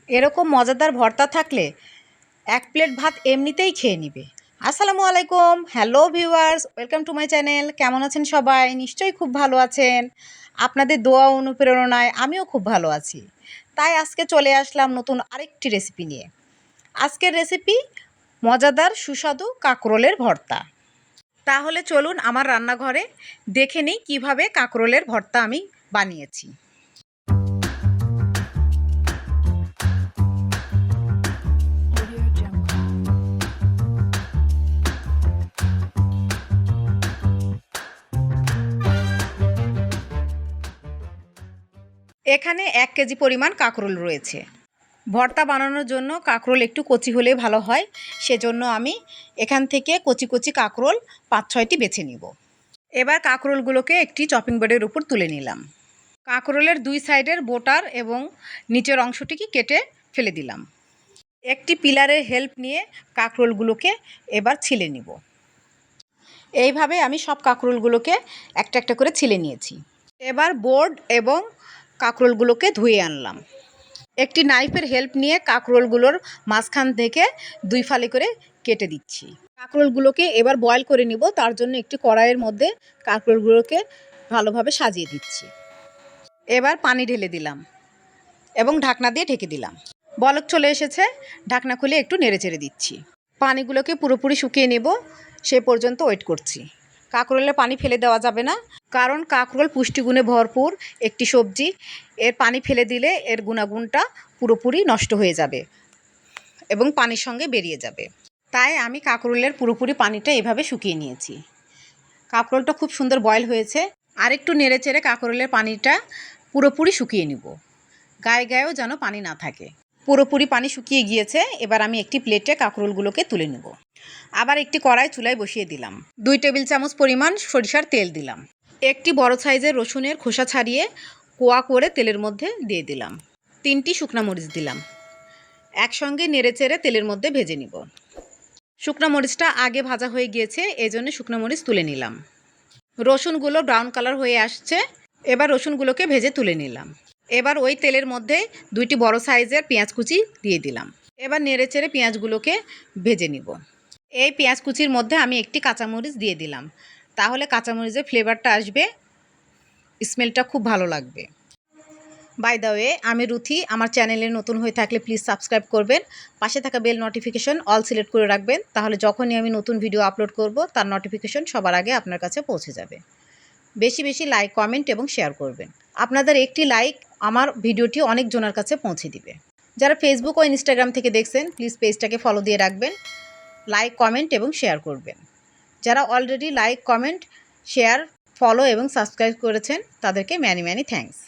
এরকম মজাদার ভর্তা থাকলে এক প্লেট ভাত এমনিতেই খেয়ে নিবে। আসসালামু আলাইকুম, hello viewers, welcome to my channel. কেমন আছেন সবাই? নিশ্চয়ই খুব ভালো আছেন। আপনাদের দোয়া অনুপ্রেরণায় আমিও খুব ভালো আছি। তাই আজকে চলে আসলাম নতুন আরেকটি রেসিপি নিয়ে। আজকের রেসিপি মজাদার সুস্বাদু কাঁকরোলের ভর্তা। তাহলে চলুন আমার রান্নাঘরে দেখে নিই কীভাবে কাঁকরোলের ভর্তা আমি বানিয়েছি। এখানে 1 কেজি পরিমাণ কাঁকরোল রয়েছে। ভর্তা বানানোর জন্য কাঁকরোল একটু কচি হলে ভালো হয়, সেজন্য আমি এখান থেকে কচি কচি কাঁকরোল 5-6টি বেছে নিব। এবার কাঁকরোলগুলোকে একটি চপিং বোর্ডের উপর তুলে নিলাম। কাঁকরোলের 2 সাইডের বোটার এবং নিচের অংশটিকে কেটে ফেলে দিলাম। একটি পিলারের হেল্প নিয়ে কাঁকরোলগুলোকে এবার ছিলে নিব। এইভাবে আমি সব কাঁকরোলগুলোকে একটা একটা করে ছিলে নিয়েছি। এবার বোর্ড এবং কাঁকরোলগুলোকে ধুয়ে আনলাম। একটি নাইফের হেল্প নিয়ে কাঁকরোলগুলোর মাঝখান থেকে 2 ফালি করে কেটে দিচ্ছি। কাঁকরোলগুলোকে এবার বয়েল করে নিব, তার জন্য একটি কড়াইয়ের মধ্যে কাঁকরোলগুলোকে ভালোভাবে সাজিয়ে দিচ্ছি। এবার পানি ঢেলে দিলাম এবং ঢাকনা দিয়ে ঢেকে দিলাম। বলক চলে এসেছে, ঢাকনা খুলে একটু নেড়েচেড়ে দিচ্ছি। পানিগুলোকে পুরোপুরি শুকিয়ে নেব, সে পর্যন্ত ওয়েট করছি। কাঁকরোলের পানি ফেলে দেওয়া যাবে না, কারণ কাঁকরোল পুষ্টিগুণে ভরপুর একটি সবজি। এর পানি ফেলে দিলে এর গুণাগুণটা পুরোপুরি নষ্ট হয়ে যাবে এবং পানির সঙ্গে বেরিয়ে যাবে। তাই আমি কাঁকরোলের পুরোপুরি পানিটা এভাবে শুকিয়ে নিয়েছি। কাঁকরোলটা খুব সুন্দর বয়েল হয়েছে। আর একটু নেড়েচেড়ে কাঁকরোলের পানিটা পুরোপুরি শুকিয়ে নিব, গায়ে গায়েও যেন পানি না থাকে। পুরোপুরি পানি শুকিয়ে গিয়েছে। এবার আমি একটি প্লেটে কাঁকরোলগুলোকে তুলে নেব। আবার একটি কড়াই চুলায় বসিয়ে দিলাম। 2 টেবিল চামচ পরিমাণ সরিষার তেল দিলাম। একটি বড় সাইজের রসুনের খোসা ছাড়িয়ে কোয়া করে তেলের মধ্যে দিয়ে দিলাম। 3টি শুকনো মরিচ দিলাম। একসঙ্গে নেড়েচেড়ে তেলের মধ্যে ভেজে নিব। শুকনো মরিচটা আগে ভাজা হয়ে গিয়েছে, এজন্য শুকনো মরিচ তুলে নিলাম। রসুনগুলো ব্রাউন কালার হয়ে আসছে। এবার রসুনগুলোকে ভেজে তুলে নিলাম। এবার ওই তেলের মধ্যে 2টি বড় সাইজের পেঁয়াজ কুচি দিয়ে দিলাম। এবার নেড়েচেড়ে পেঁয়াজগুলোকে ভেজে নিব। এই পেঁয়াজ কুচির মধ্যে আমি একটি কাঁচামরিচ দিয়ে দিলাম, তাহলে কাঁচামরিচের ফ্লেভারটা আসবে, স্মেলটা খুব ভালো লাগবে। বাই দ্য ওয়ে, আমি রুথি। আমার চ্যানেলে নতুন হয়ে থাকলে প্লিজ সাবস্ক্রাইব করবেন। পাশে থাকা বেল নোটিফিকেশন অল সিলেক্ট করে রাখবেন, তাহলে যখনই আমি নতুন ভিডিও আপলোড করব তার নোটিফিকেশন সবার আগে আপনার কাছে পৌঁছে যাবে। বেশি বেশি লাইক, কমেন্ট এবং শেয়ার করবেন। আপনাদের একটি লাইক আমার ভিডিওটি অনেক জনের কাছে পৌঁছে দিবে। যারা ফেসবুক ও ইনস্টাগ্রাম থেকে দেখছেন, প্লিজ পেজটাকে ফলো দিয়ে রাখবেন, লাইক, কমেন্ট এবং শেয়ার করবেন। যারা already like, comment, share, follow এবং সাবস্ক্রাইব করেছেন তাদেরকে ম্যানি ম্যানি থ্যাঙ্কস।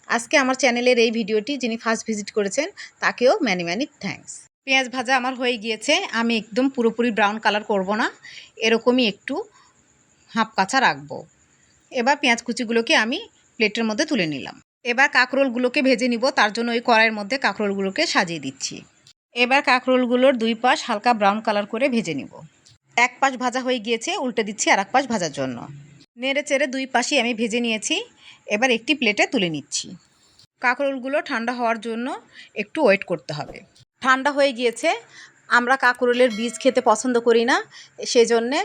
আজকে আমার চ্যানেলের এই ভিডিওটি যিনি ফার্স্ট ভিজিট করেছেন তাকেও ম্যানি ম্যানি থ্যাঙ্কস। পেঁয়াজ ভাজা আমার হয়ে গিয়েছে। আমি একদম পুরোপুরি ব্রাউন কালার করব না, এরকমই একটু হাফ কাঁচা রাখবো। এবার পেঁয়াজ কুচিগুলোকে আমি প্লেটের মধ্যে তুলে নিলাম। এবার কাঁকরোলগুলোকে ভেজে নিব, তার জন্য ওই কড়াইয়ের মধ্যে কাঁকরোলগুলোকে সাজিয়ে দিচ্ছি। এবার কাঁকরোলগুলোর 2 পাশ হালকা ব্রাউন কালার করে ভেজে নিব। এক পাশ ভাজা হয়ে গিয়েছে, উল্টে দিচ্ছি আর এক পাশ ভাজার জন্য। নেড়ে চেড়ে 2 পাশই আমি ভেজে নিয়েছি। এবার একটি প্লেটে তুলে নিচ্ছি। কাঁকরোলগুলো ঠান্ডা হওয়ার জন্য একটু ওয়েট করতে হবে। ঠান্ডা হয়ে গিয়েছে। আমরা কাঁকরোলের বীজ খেতে পছন্দ করি না, সেজন্যে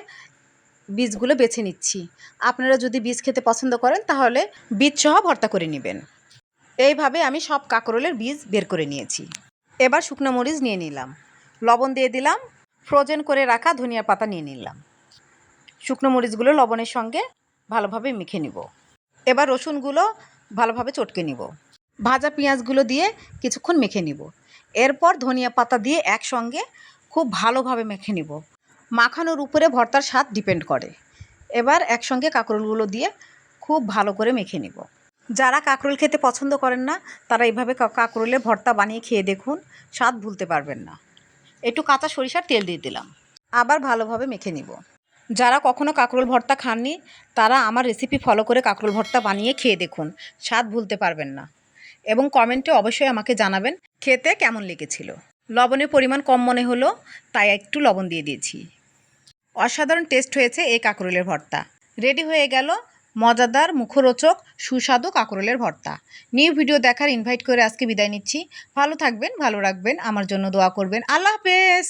বীজগুলো বেছে নিচ্ছি। আপনারা যদি বীজ খেতে পছন্দ করেন তাহলে বীজ সহ ভর্তা করে নেবেন। এইভাবে আমি সব কাঁকরোলের বীজ বের করে নিয়েছি। এবার শুকনো মরিচ নিয়ে নিলাম, লবণ দিয়ে দিলাম, ফ্রোজেন করে রাখা ধনিয়া পাতা নিয়ে নিলাম। শুকনো মরিচগুলো লবণের সঙ্গে ভালোভাবে মেখে নিব। এবার রসুনগুলো ভালোভাবে চটকে নিব। ভাজা পেঁয়াজগুলো দিয়ে কিছুক্ষণ মেখে নিব। এরপর ধনিয়া পাতা দিয়ে একসঙ্গে খুব ভালোভাবে মেখে নিব। মাখানোর উপরে ভর্তার স্বাদ ডিপেন্ড করে। এবার একসঙ্গে কাঁকরোলগুলো দিয়ে খুব ভালো করে মেখে নিব। যারা কাঁকরোল খেতে পছন্দ করেন না তারা এইভাবে কাঁকরোলের ভর্তা বানিয়ে খেয়ে দেখুন, স্বাদ ভুলতে পারবেন না। একটু কাঁচা সরিষার তেল দিয়ে দিলাম। আবার ভালোভাবে মেখে নিব। যারা কখনো কাঁকরোল ভর্তা খাননি তারা আমার রেসিপি ফলো করে কাঁকরোল ভর্তা বানিয়ে খেয়ে দেখুন, স্বাদ ভুলতে পারবেন না। এবং কমেন্টে অবশ্যই আমাকে জানাবেন খেতে কেমন লেগেছিল। লবণের পরিমাণ কম মনে হলো, তাই একটু লবণ দিয়ে দিয়েছি। অসাধারণ টেস্ট হয়েছে এই কাঁকরোলের ভর্তা। রেডি হয়ে গেল মজাদার, মুখরোচক, সুস্বাদু কাঁকরোলের ভর্তা। নিউ ভিডিও দেখার ইনভাইট করে আজকে বিদায় নিচ্ছি। ভালো থাকবেন, ভালো রাখবেন, আমার জন্য দোয়া করবেন। আল্লাহ হাফেজ।